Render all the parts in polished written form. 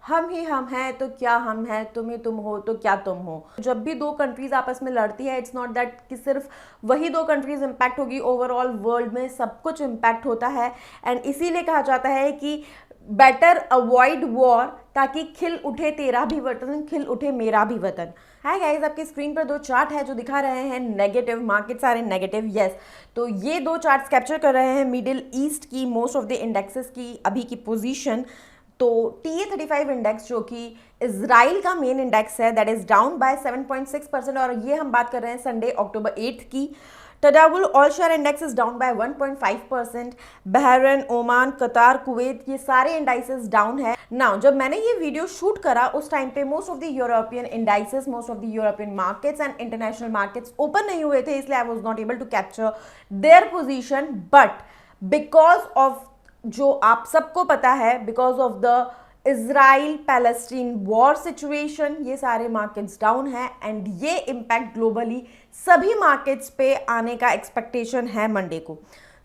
हम ही हम हैं तो क्या हम हैं, तुम ही तुम हो तो क्या तुम हो। जब भी दो कंट्रीज आपस में लड़ती है, इट्स नॉट दैट कि सिर्फ वही दो कंट्रीज इंपैक्ट होगी, ओवरऑल वर्ल्ड में सब कुछ इंपैक्ट होता है। एंड इसीलिए कहा जाता है कि बेटर अवॉइड वॉर, ताकि खिल उठे तेरा भी वतन, खिल उठे मेरा भी वतन। हाय गाइस, आपकी स्क्रीन पर दो चार्ट है जो दिखा रहे हैं negative, markets are in negative, yes. तो ये दो चार्ट्स कैप्चर कर रहे हैं मिडिल ईस्ट की मोस्ट ऑफ द इंडेक्सेस की अभी की पोजीशन। तो TA35 इंडेक्स जो कि इजराइल का मेन इंडेक्स है, दैट इज डाउन बाय 7.6%, और ये हम बात कर रहे हैं संडे अक्टूबर 8 की। Tadawul all share index is down by 1.5%। Bahrain, Oman, Qatar, Kuwait, ये सारे इंडाइसेस डाउन है। नाउ जब मैंने ये वीडियो शूट करा उस टाइम पे most of the European indices, most of the European markets and international markets open नहीं हुए थे, इसलिए I was not able to capture their position. But because of, जो आप सबको पता है, because of the Israel Palestine war situation, ये सारे मार्केट्स डाउन है एंड ये इम्पैक्ट ग्लोबली सभी मार्केट्स पे आने का एक्सपेक्टेशन है मंडे को।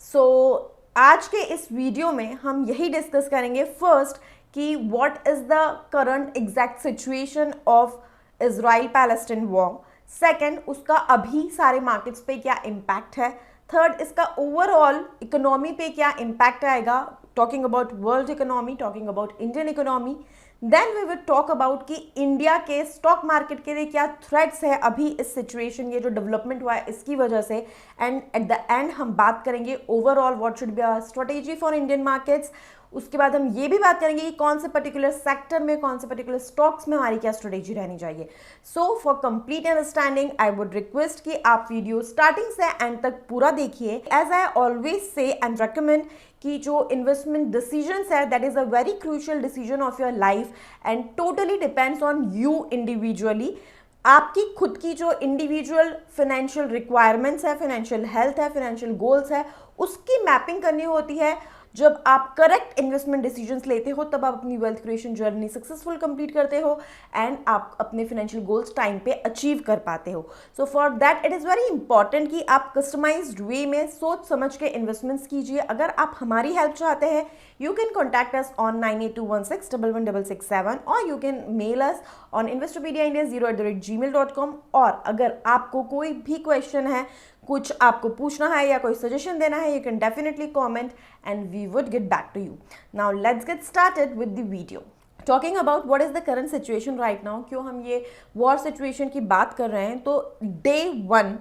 सो आज के इस वीडियो में हम यही डिस्कस करेंगे फर्स्ट कि what is the current exact situation of Israel Palestine war, second उसका अभी सारे मार्केट्स पे क्या इम्पैक्ट है, थर्ड इसका ओवरऑल इकोनॉमी पे क्या इम्पैक्ट आएगा, talking about world economy, talking about Indian economy. Then we will talk about कि इंडिया के स्टॉक मार्केट के लिए क्या थ्रेट्स है अभी इस सिचुएशन, ये जो डेवलपमेंट हुआ है इसकी वजह से। एंड एट द एंड हम बात करेंगे overall what should be our strategy for Indian markets. उसके बाद हम ये भी बात करेंगे कि कौन से पर्टिकुलर सेक्टर में, कौन से पर्टिकुलर स्टॉक्स में हमारी क्या स्ट्रेटेजी रहनी चाहिए। So for complete understanding I would request कि आप वीडियो स्टार्टिंग से एंड तक पूरा देखिए। As I always say and recommend कि जो इन्वेस्टमेंट डिसीजंस है, that is a very crucial decision of your life and totally depends on you individually. आपकी खुद की जो इंडिविजुअल फाइनेंशियल रिक्वायरमेंट्स है, फाइनेंशियल हेल्थ है, फाइनेंशियल गोल्स है, उसकी मैपिंग करनी होती है। जब आप करेक्ट इन्वेस्टमेंट डिसीजंस लेते हो तब आप अपनी wealth creation journey successful complete करते हो एंड आप अपने फाइनेंशियल गोल्स टाइम पे अचीव कर पाते हो। So for that it is very important कि आप कस्टमाइज्ड वे में सोच समझ के इन्वेस्टमेंट्स कीजिए। अगर आप हमारी हेल्प चाहते हैं, you can contact us on 9821611667 और you can mail us on investopedia0@gmail.com। और अगर आपको कोई भी क्वेश्चन है, कुछ आपको पूछना है या कोई सजेशन देना है, you can definitely comment and we would get back to you. Now let's get started with the video. Talking about what is the current situation right now, क्यों हम ये वॉर सिचुएशन की बात कर रहे हैं, तो डे 1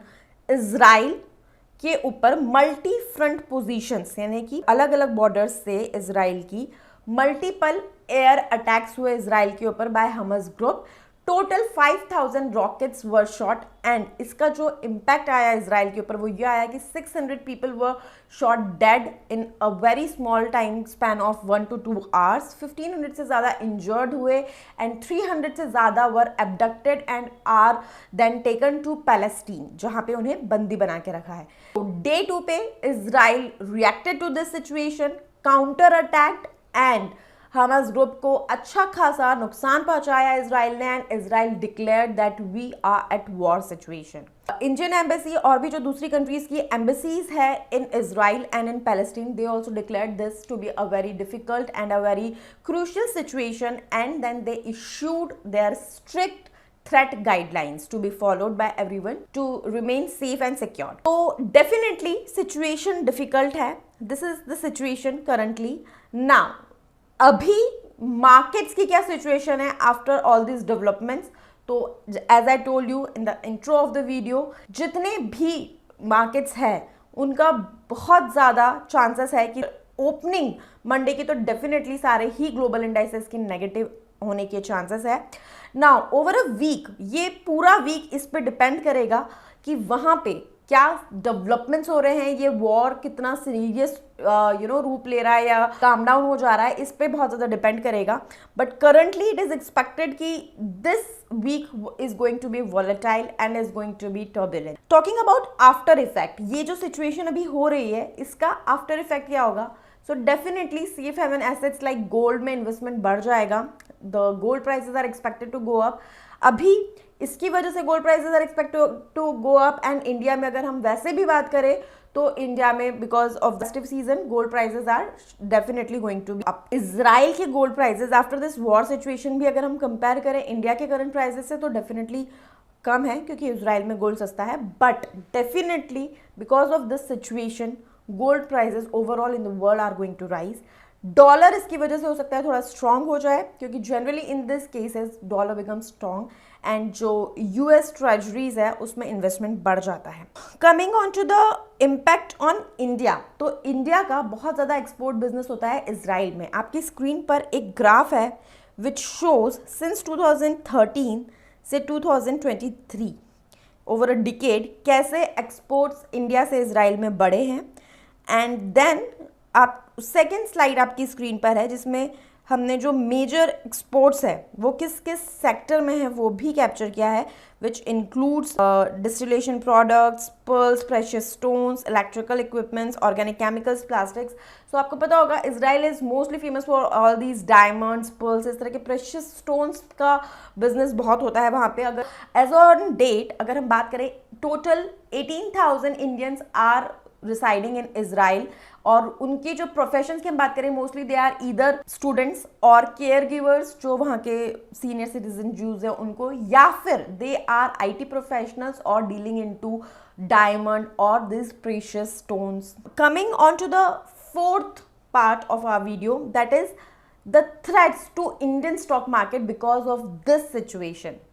इजराइल के ऊपर मल्टी फ्रंट पोजीशंस, यानी कि अलग अलग बॉर्डर्स से इजराइल की मल्टीपल एयर अटैक्स हुए इजराइल के ऊपर by Hamas group. Total 5000 rockets were shot and इसका जो इम्पैक्ट आया इजराइल के ऊपर वो ये आया कि 600 people were shot dead in a very small time span of 1 to 2 hours। 1500 से ज़्यादा इंजर्ड हुए एंड 300 से ज़्यादा were abducted and are then taken to Palestine, जहाँ पे उन्हें बंदी बना के रखा है। तो डे 2 पे Israel reacted to this situation, counter attacked and Hamas group को अच्छा खासा नुकसान पहुंचाया इजराइल ने and Israel declared that we are at war situation. Indian embassy और भी जो दूसरी कंट्रीज की एम्बेसीज है in Israel and in Palestine, they also declared this to be a very difficult and a very crucial situation and then they issued their strict threat guidelines to be followed by everyone to remain safe and secure. So definitely situation difficult है. This is the situation currently. Now अभी markets की क्या situation है after all this developments, तो as I told you in the intro of the video, जितने भी markets हैं उनका बहुत ज़्यादा चांसेस है कि ओपनिंग मंडे की तो डेफिनेटली सारे ही ग्लोबल इंडाइसेस की नेगेटिव होने के चांसेस है। नाउ ओवर अ वीक, ये पूरा वीक इस पे डिपेंड करेगा कि वहाँ पे क्या डेवलपमेंट्स हो रहे हैं, ये वॉर कितना सीरियस रूप ले रहा है या काम डाउन हो जा रहा है, इस पे बहुत ज़्यादा डिपेंड करेगा। But currently it is expected कि this week is going to be volatile and is going to be turbulent. Talking about after effect, ये जो सिचुएशन अभी हो रही है इसका आफ्टर इफेक्ट क्या होगा, so definitely safe haven assets like gold में इन्वेस्टमेंट बढ़ जाएगा। The gold prices are expected to go up. अभी इसकी वजह से gold prices are expected to go up and India में अगर हम वैसे भी बात करें तो इंडिया में because of festive season gold prices are definitely going to be up. Israel के gold prices after this war situation भी अगर हम कंपेयर करें इंडिया के करंट प्राइसेस से तो डेफिनेटली कम है, क्योंकि इजराइल में गोल्ड सस्ता है। But definitely because of this situation gold prices overall in the world are going to rise. Dollar इसकी वजह से हो सकता है थोड़ा स्ट्रांग हो जाए, क्योंकि generally in this cases dollar become strong and जो यूएस ट्रेजरीज है उसमें इन्वेस्टमेंट बढ़ जाता है। Coming on to the impact on India, तो इंडिया का बहुत ज़्यादा एक्सपोर्ट बिजनेस होता है इजराइल में। आपकी स्क्रीन पर एक ग्राफ है विच शोज सिंस 2013 से 2023 ओवर अ डिकेड कैसे एक्सपोर्ट्स इंडिया से इजराइल में बढ़े हैं। एंड देन आप सेकेंड स्लाइड आपकी स्क्रीन पर है जिसमें हमने जो मेजर एक्सपोर्ट्स है वो किस किस सेक्टर में है वो भी कैप्चर किया है, which includes distillation products, pearls, precious stones, electrical equipments, organic chemicals, plastics. So आपको पता होगा Israel is mostly famous for all these diamonds, pearls, इस तरह के प्रेशियस स्टोन्स का बिजनेस बहुत होता है वहाँ पे। अगर एज ऑन डेट अगर हम बात करें total 18,000 Indians are residing in Israel, और उनके जो प्रोफेशंस की हम बात करें mostly they are either students और केयर गिवर्स जो वहाँ के सीनियर सिटीजन जूज हैं उनको, या फिर दे आर आईटी प्रोफेशनल्स और डीलिंग इनटू डायमंड और this precious stones. Coming on to the fourth part of our video, that is the threats to Indian stock market because of this situation.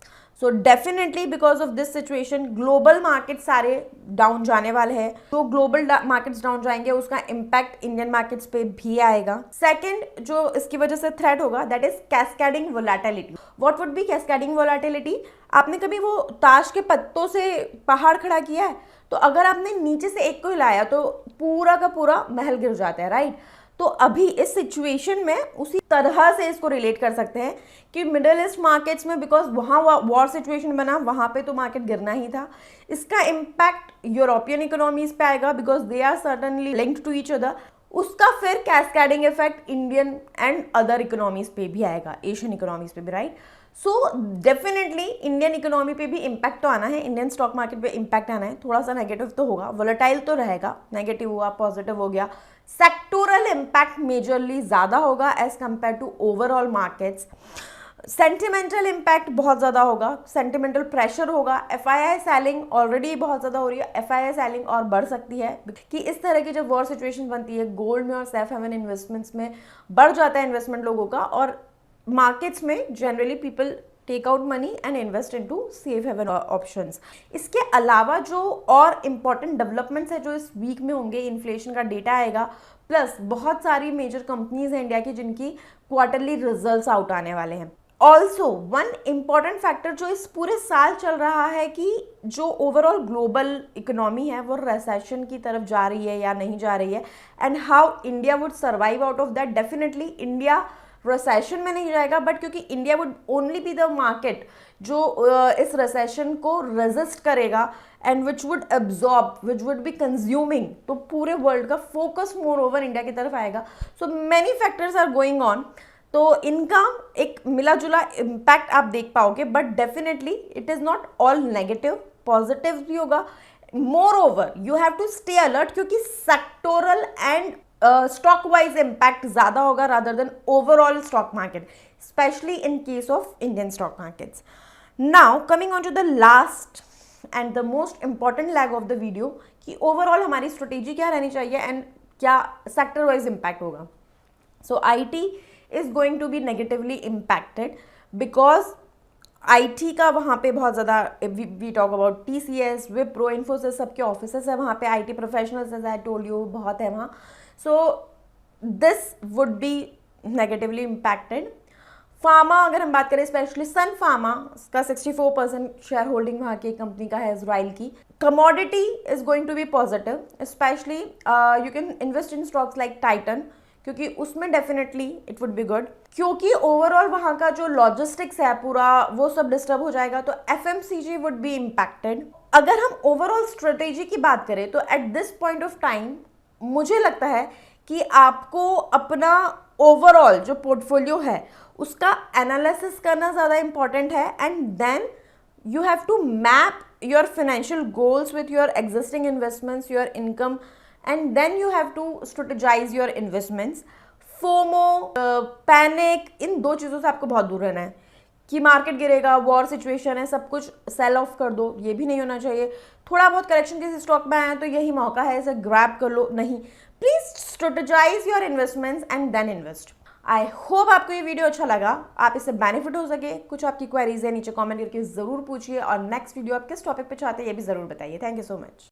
So definitely because of this situation global market सारे down जाने वाले हैं। तो global markets down जाएंगे उसका impact Indian markets पे भी आएगा। सेकंड जो इसकी वजह से थ्रेट होगा that is cascading volatility. What would be cascading volatility? आपने कभी वो ताश के पत्तों से पहाड़ खड़ा किया है? तो अगर आपने नीचे से एक को हिलाया तो पूरा का पूरा महल गिर जाता है, राइट? तो अभी इस सिचुएशन में उसी तरह से इसको रिलेट कर सकते हैं कि मिडल ईस्ट मार्केट्स में बिकॉज वहाँ वॉर सिचुएशन बना, वहाँ पे तो मार्केट गिरना ही था। इसका इम्पैक्ट यूरोपियन इकोनॉमीज पे आएगा because they are certainly linked to each other. उसका फिर cascading effect Indian and other economies पे भी आएगा, एशियन इकोनॉमीज पे भी, right? So definitely Indian economy पे भी इम्पैक्ट तो आना है, इंडियन स्टॉक मार्केट पे इम्पैक्ट आना है। थोड़ा सा नेगेटिव तो होगा, वोलेटाइल तो रहेगा, नेगेटिव हुआ पॉजिटिव हो गया। सेक्टोरल इम्पैक्ट मेजरली ज़्यादा होगा as compare to overall markets. Sentimental impact बहुत ज़्यादा होगा, सेंटिमेंटल प्रेशर होगा। एफआईआई सेलिंग ऑलरेडी बहुत ज़्यादा हो रही है, एफआईआई सेलिंग और बढ़ सकती है कि इस तरह की जब वॉर सिचुएशन बनती है गोल्ड में और सेफ हेवन इन्वेस्टमेंट्स में बढ़ जाता है इन्वेस्टमेंट लोगों का, और मार्केट्स में generally people take out money and invest into safe haven options. इसके अलावा जो और इम्पॉर्टेंट डेवलपमेंट्स है जो इस वीक में होंगे, इन्फ्लेशन का डेटा आएगा, प्लस बहुत सारी मेजर कंपनीज हैं इंडिया की जिनकी क्वार्टरली रिजल्ट्स आउट आने वाले हैं। ऑल्सो वन इम्पॉर्टेंट फैक्टर जो इस पूरे साल चल रहा है कि जो ओवरऑल ग्लोबल इकोनॉमी है वो रिसेशन की तरफ जा रही है या नहीं जा रही है, and how India would survive out of that. Definitely India recession में नहीं जाएगा, बट क्योंकि India would only be the market जो इस रिसेशन को रेजिस्ट करेगा and which would absorb, which would be consuming, तो पूरे वर्ल्ड का फोकस मोर ओवर इंडिया की तरफ आएगा। So many factors are going on, तो इनका एक मिला जुला इम्पैक्ट आप देख पाओगे, but definitely it is not all negative, positive भी होगा। Moreover you have to stay alert क्योंकि sectoral and stock wise impact ज़्यादा होगा rather than overall stock market, specially in case of Indian stock markets. Now coming on to the last and the most important leg of the video कि overall हमारी strategy क्या रहनी चाहिए and क्या sector wise impact होगा। सो IT is going to be negatively impacted because IT का वहाँ पे बहुत ज़्यादा we talk about TCS, Wipro, Infosys सबके ऑफिसेस है वहाँ पे, IT professionals as I told you बहुत है वहाँ। So this would be negatively impacted। Pharma अगर हम बात करें स्पेशली सन फार्मा का 64% शेयर होल्डिंग वहाँ की कंपनी का है इजराइल की। Commodity is going to be positive, especially you can invest in stocks like Titan क्योंकि उसमें definitely it would be good, क्योंकि ओवरऑल वहाँ का जो लॉजिस्टिक्स है पूरा वो सब डिस्टर्ब हो जाएगा, तो FMCG वुड बी इम्पैक्टेड। अगर हम ओवरऑल स्ट्रेटेजी की बात करें तो at this point of time मुझे लगता है कि आपको अपना ओवरऑल जो पोर्टफोलियो है उसका एनालिसिस करना ज़्यादा इंपॉर्टेंट है, and then you have to map your financial goals with your existing investments, your income, and then you have to strategize your investments. FOMO, panic, इन दो चीज़ों से आपको बहुत दूर रहना है कि मार्केट गिरेगा, वॉर सिचुएशन है, सब कुछ सेल ऑफ कर दो, ये भी नहीं होना चाहिए। थोड़ा बहुत करेक्शन किसी स्टॉक में आया तो यही मौका है, इसे ग्रैब कर लो, नहीं। Please strategize your investments and then invest. I hope आपको ये वीडियो अच्छा लगा, आप इससे बेनिफिट हो सके। कुछ आपकी क्वेरीज है नीचे कमेंट करके ज़रूर पूछिए, और नेक्स्ट वीडियो आप किस टॉपिक पे चाहते हैं ये भी ज़रूर बताइए। Thank you so much.